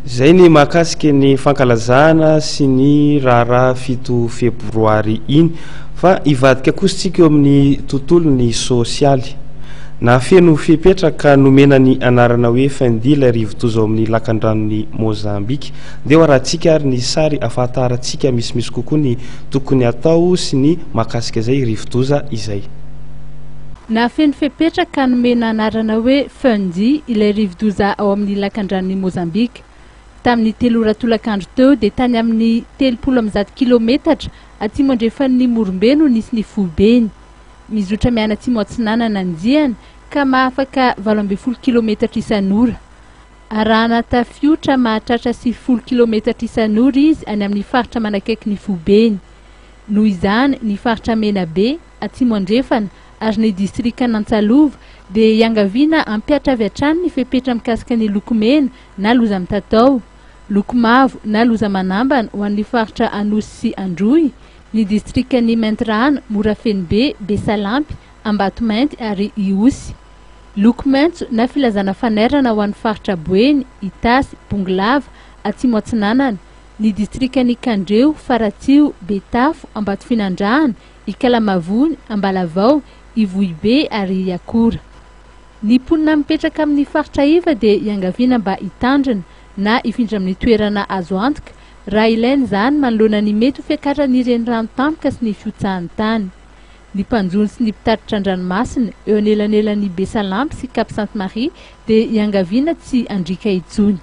Zay ny mahakasiky ny fankalazana sy ny raharaha 7 febroary iny fa ivadika kosatsika eo amin'ny tontolo ny sosialy na feno fipetraka nomena ny anarana hoe Findila rivotoza ao amin'ny lakandranony Mozambika dia waratsika ary ny sary afataratsika misimisy kokoa ny tokony atao sy ny mahakasika zay rivotoza izay. Na feno fipetraka nomena anarana hoe Findila ilay rivotoza ao amin'ny lakandranony Mozambika tamin'ny 3 ora tolakandro teo dia tany amin'ny 310 kilometatra atsimo andrefan'ny Morombeno nisy ny Fobeny mizotra miana atsimo atsinanana andiany ka mahafaka 12 kilometatra isan'ora. Arahana tafiotra mahatratra 10 kilometatra isan'ora izy any amin'ny faritra manakaiky ny Fobeny. Noho izany ny faritra Menabe atsimo andrefana ary ny distrika Nantsalova dia iangaviana ampiatra avy hatrany ny fepetra mikasika ny loko mena na loza mitatao, loko mavo na loza manambana ho an'ny faritra Anosy sy Androy, ny distrika ny Maintirano, Morafenibe, Besalampy, Ambatomainty ary Iosy. Loko maitso na filazana fanerana ho an'ny faritra Boeny, Itasy, Bonglava, atsimo atsinanana, ny distrika ny Kandreo, Faratsio, Betafo, Ambatofinandrahana, Ikalamavony, Ambalavao, Ivohibe ary Akora. Ny mponina mipetraka amin'ny faritra iva dia iangaviana mba hitandrina na ifindra amin'ny toerana azo antoka raha ilainy zany manoloana ny mety ho fiakaran'ireny rano tampoka sy ny fiotsahan'ny tany. Ny mpanjony sy ny mpitatitra an-dranomasina eo anelanelan'ny Besalampy sy Cap Sainte Marie dia iangaviana tsy andrika itsony.